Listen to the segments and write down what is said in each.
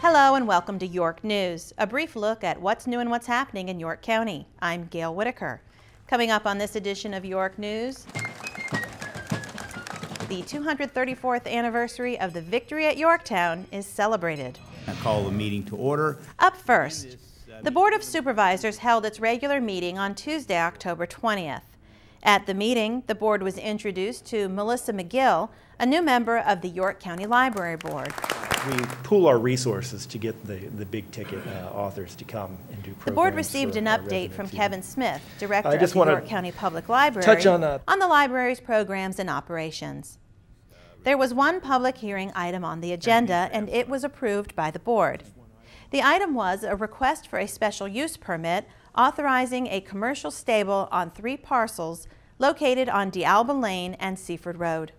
Hello and welcome to York News, a brief look at what's new and what's happening in York County. I'm Gail Whitaker. Coming up on this edition of York News, the 234th anniversary of the victory at Yorktown is celebrated. I call the meeting to order. Up first, the Board of Supervisors held its regular meeting on Tuesday, October 20th. At the meeting, the board was introduced to Melissa McGill, a new member of the York County Library Board. We pool our resources to get the big ticket authors to come and do programs. The board received an update from Kevin Smith, Director of the York County Public Library, on the library's programs and operations. There was one public hearing item on the agenda, and it was approved by the board. The item was a request for a special use permit authorizing a commercial stable on 3 parcels located on D'Alba Lane and Seaford Road.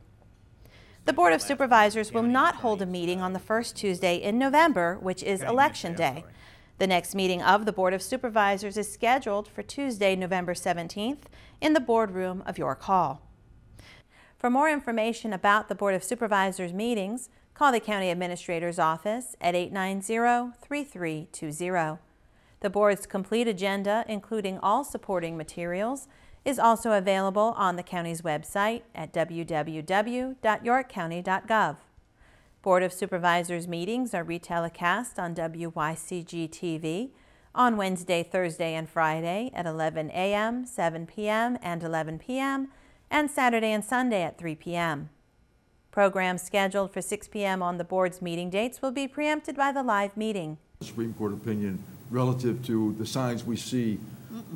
The Board of Supervisors will not hold a meeting on the first Tuesday in November, which is Election Day. The next meeting of the Board of Supervisors is scheduled for Tuesday, November 17th in the boardroom of York Hall. For more information about the Board of Supervisors meetings, call the County Administrator's Office at 890-3320. The Board's complete agenda, including all supporting materials, is also available on the county's website at www.yorkcounty.gov. Board of Supervisors meetings are retelecast on WYCG-TV on Wednesday, Thursday, and Friday at 11 a.m., 7 p.m., and 11 p.m., and Saturday and Sunday at 3 p.m. Programs scheduled for 6 p.m. on the board's meeting dates will be preempted by the live meeting. Supreme Court opinion relative to the signs we see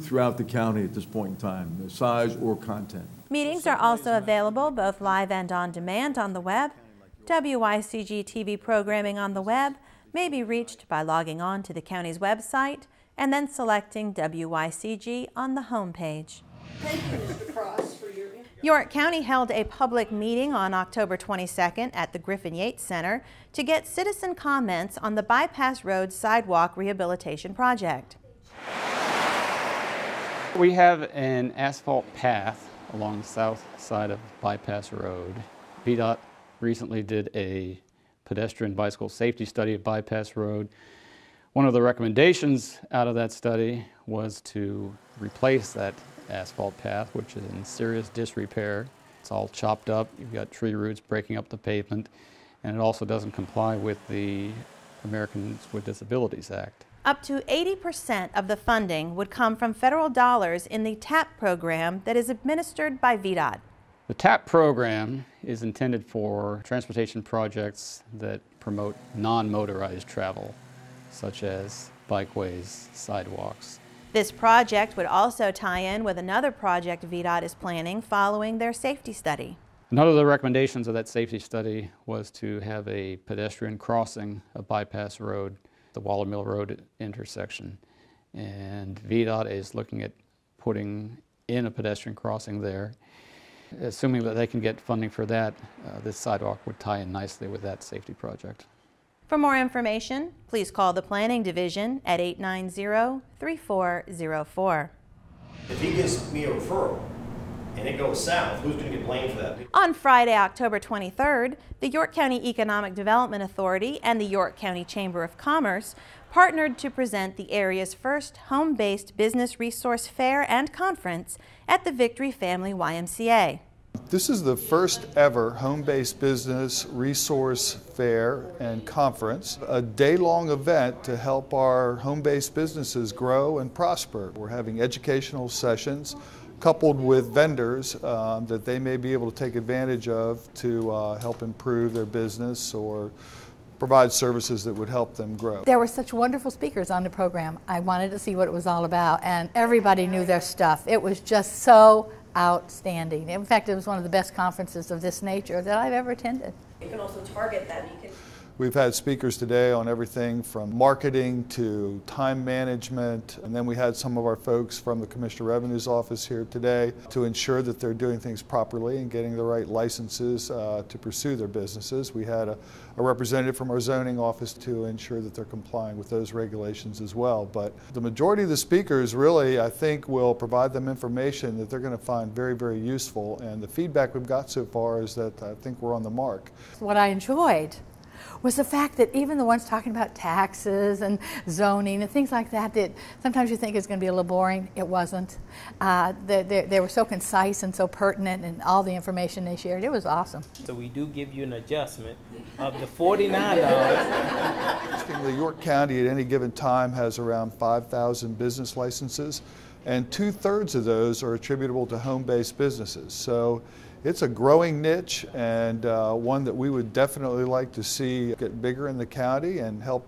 throughout the county at this point in time, the size or content. Meetings are also available both live and on demand on the web. WYCG TV programming on the web may be reached by logging on to the county's website and then selecting WYCG on the home page. Thank you, Mr. Cross, for your York County held a public meeting on October 22nd at the Griffin Yates Center to get citizen comments on the Bypass Road Sidewalk Rehabilitation Project. We have an asphalt path along the south side of Bypass Road. VDOT recently did a pedestrian bicycle safety study of Bypass Road. One of the recommendations out of that study was to replace that asphalt path, which is in serious disrepair. It's all chopped up. You've got tree roots breaking up the pavement, and it also doesn't comply with the Americans with Disabilities Act. Up to 80% of the funding would come from federal dollars in the TAP program that is administered by VDOT. The TAP program is intended for transportation projects that promote non-motorized travel, such as bikeways, sidewalks. This project would also tie in with another project VDOT is planning following their safety study. Another of the recommendations of that safety study was to have a pedestrian crossing of Bypass Road, the Waller Mill Road intersection. And VDOT is looking at putting in a pedestrian crossing there. Assuming that they can get funding for that, this sidewalk would tie in nicely with that safety project. For more information, please call the Planning Division at 890-3404. If he gives me a referral and it goes south, who's going to get blamed for that? On Friday, October 23rd, the York County Economic Development Authority and the York County Chamber of Commerce partnered to present the area's first home-based business resource fair and conference at the Victory Family YMCA. This is the first ever home-based business resource fair and conference, a day-long event to help our home-based businesses grow and prosper. We're having educational sessions coupled with vendors that they may be able to take advantage of to help improve their business or provide services that would help them grow. There were such wonderful speakers on the program. I wanted to see what it was all about, and everybody knew their stuff. It was just so outstanding. In fact, it was one of the best conferences of this nature that I've ever attended. You can also target that. We've had speakers today on everything from marketing to time management, and then we had some of our folks from the Commissioner of Revenue's office here today to ensure that they're doing things properly and getting the right licenses to pursue their businesses. We had a representative from our zoning office to ensure that they're complying with those regulations as well. But the majority of the speakers really, I think, will provide them information that they're going to find very, very useful, and the feedback we've got so far is that I think we're on the mark. What I enjoyed was the fact that even the ones talking about taxes and zoning and things like that, that sometimes you think is going to be a little boring. It wasn't. They were so concise and so pertinent, and all the information they shared. It was awesome. So we do give you an adjustment of the $49. Interestingly, York County at any given time has around 5,000 business licenses, and 2/3 of those are attributable to home-based businesses. So it's a growing niche, and one that we would definitely like to see get bigger in the county and help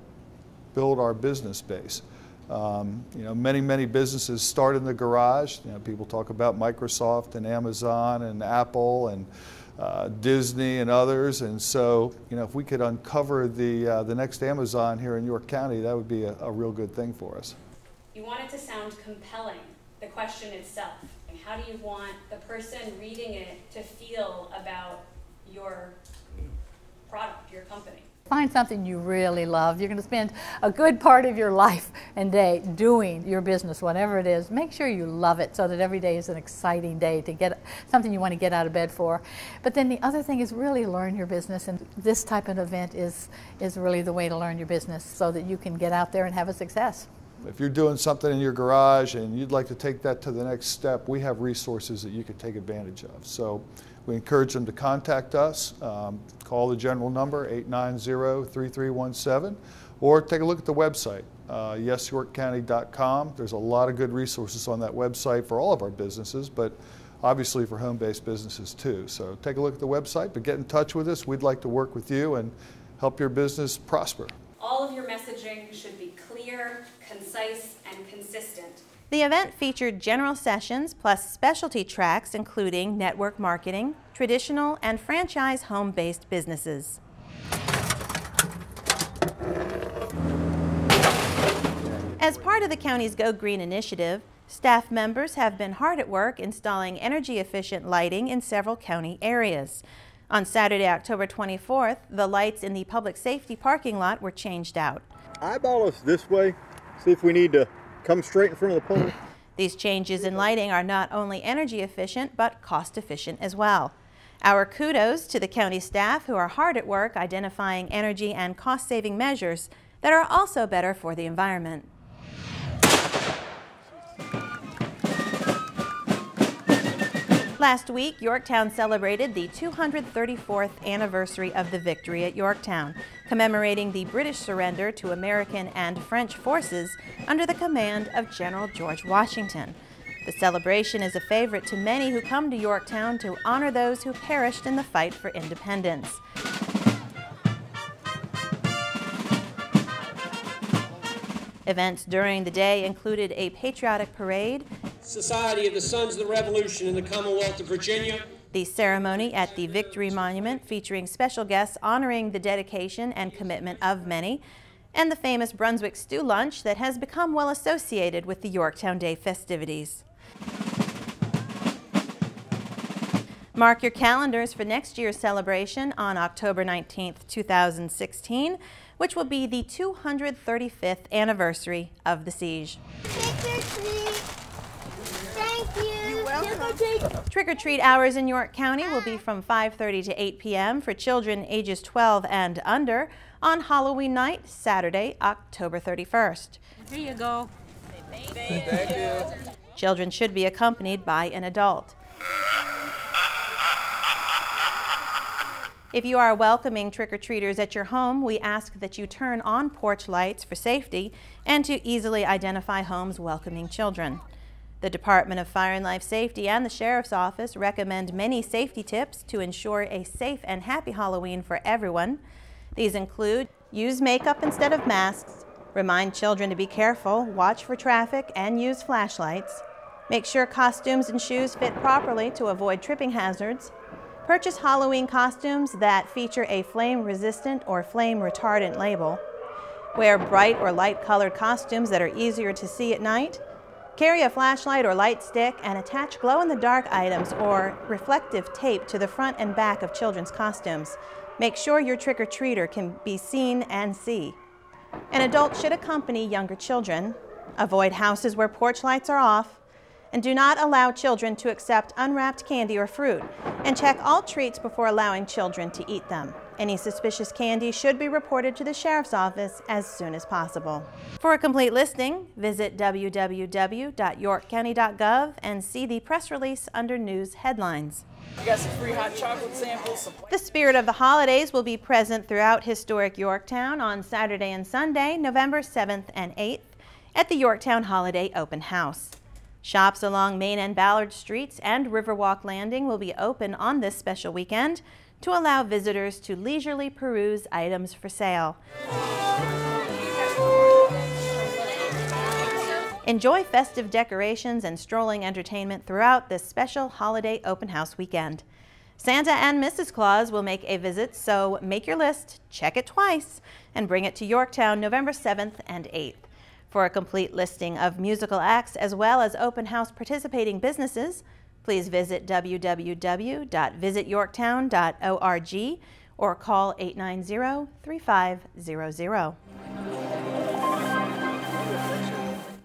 build our business base. Many businesses start in the garage. People talk about Microsoft and Amazon and Apple and Disney and others, and so if we could uncover the next Amazon here in York County, that would be a real good thing for us. You want it to sound compelling, the question itself. How do you want the person reading it to feel about your product, your company? Find something you really love. You're going to spend a good part of your life and day doing your business, whatever it is. Make sure you love it so that every day is an exciting day to get something you want to get out of bed for. But then the other thing is really learn your business, and this type of event is really the way to learn your business so that you can get out there and have a success. If you're doing something in your garage and you'd like to take that to the next step, we have resources that you can take advantage of. So we encourage them to contact us, call the general number 890-3317, or take a look at the website, yesyorkcounty.com. There's a lot of good resources on that website for all of our businesses, but obviously for home-based businesses too. So take a look at the website, but get in touch with us. We'd like to work with you and help your business prosper. All of your messaging should be clear, concise, and consistent. The event featured general sessions plus specialty tracks including network marketing, traditional and franchise home-based businesses. As part of the county's Go Green initiative, staff members have been hard at work installing energy-efficient lighting in several county areas. On Saturday, October 24th, the lights in the public safety parking lot were changed out. Eyeball us this way, see if we need to come straight in front of the pole. These changes in lighting are not only energy efficient, but cost efficient as well. Our kudos to the county staff who are hard at work identifying energy and cost-saving measures that are also better for the environment. Last week, Yorktown celebrated the 234th anniversary of the victory at Yorktown, commemorating the British surrender to American and French forces under the command of General George Washington. The celebration is a favorite to many who come to Yorktown to honor those who perished in the fight for independence. Events during the day included a patriotic parade, Society of the Sons of the Revolution in the Commonwealth of Virginia, the ceremony at the Victory Monument featuring special guests honoring the dedication and commitment of many, and the famous Brunswick Stew Lunch that has become well associated with the Yorktown Day festivities. Mark your calendars for next year's celebration on October 19th, 2016, which will be the 235th anniversary of the siege. Trick-or-treat hours in York County will be from 5:30 to 8 p.m. for children ages 12 and under on Halloween night, Saturday, October 31st. Here you go. Thank you. Children should be accompanied by an adult. If you are welcoming trick-or-treaters at your home, we ask that you turn on porch lights for safety and to easily identify homes welcoming children. The Department of Fire and Life Safety and the Sheriff's Office recommend many safety tips to ensure a safe and happy Halloween for everyone. These include use makeup instead of masks, remind children to be careful, watch for traffic, and use flashlights. Make sure costumes and shoes fit properly to avoid tripping hazards. Purchase Halloween costumes that feature a flame-resistant or flame-retardant label. Wear bright or light-colored costumes that are easier to see at night. Carry a flashlight or light stick and attach glow-in-the-dark items or reflective tape to the front and back of children's costumes. Make sure your trick-or-treater can be seen and see. An adult should accompany younger children. Avoid houses where porch lights are off. And do not allow children to accept unwrapped candy or fruit. And check all treats before allowing children to eat them. Any suspicious candy should be reported to the Sheriff's Office as soon as possible. For a complete listing, visit www.yorkcounty.gov and see the press release under News Headlines. We got some free hot chocolate samples. The spirit of the holidays will be present throughout historic Yorktown on Saturday and Sunday, November 7th and 8th, at the Yorktown Holiday Open House. Shops along Main and Ballard Streets and Riverwalk Landing will be open on this special weekend to allow visitors to leisurely peruse items for sale. Enjoy festive decorations and strolling entertainment throughout this special holiday open house weekend. Santa and Mrs. Claus will make a visit, so make your list, check it twice, and bring it to Yorktown November 7th and 8th. For a complete listing of musical acts as well as open house participating businesses, please visit www.visityorktown.org or call 890-3500.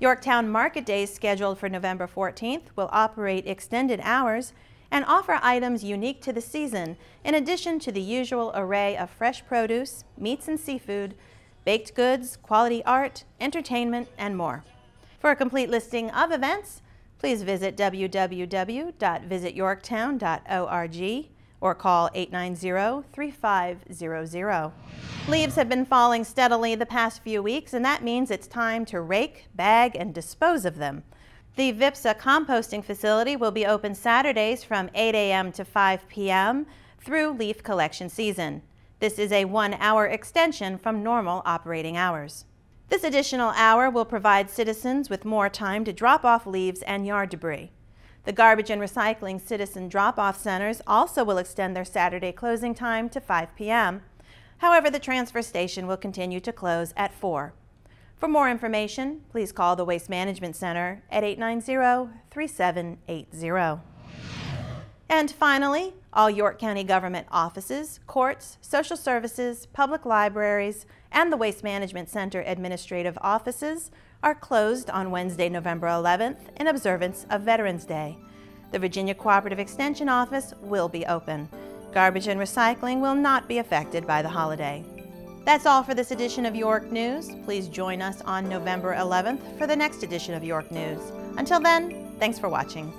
Yorktown Market Days, scheduled for November 14th, will operate extended hours and offer items unique to the season, in addition to the usual array of fresh produce, meats and seafood, baked goods, quality art, entertainment, and more. For a complete listing of events, please visit www.visityorktown.org or call 890-3500. Leaves have been falling steadily the past few weeks, and that means it's time to rake, bag, and dispose of them. The VIPSA composting facility will be open Saturdays from 8 a.m. to 5 p.m. through leaf collection season. This is a 1-hour extension from normal operating hours. This additional hour will provide citizens with more time to drop off leaves and yard debris. The Garbage and Recycling Citizen Drop-Off Centers also will extend their Saturday closing time to 5 p.m. However, the transfer station will continue to close at 4. For more information, please call the Waste Management Center at 890-3780. And finally, all York County government offices, courts, social services, public libraries, and the Waste Management Center administrative offices are closed on Wednesday, November 11th in observance of Veterans Day. The Virginia Cooperative Extension Office will be open. Garbage and recycling will not be affected by the holiday. That's all for this edition of York News. Please join us on November 11th for the next edition of York News. Until then, thanks for watching.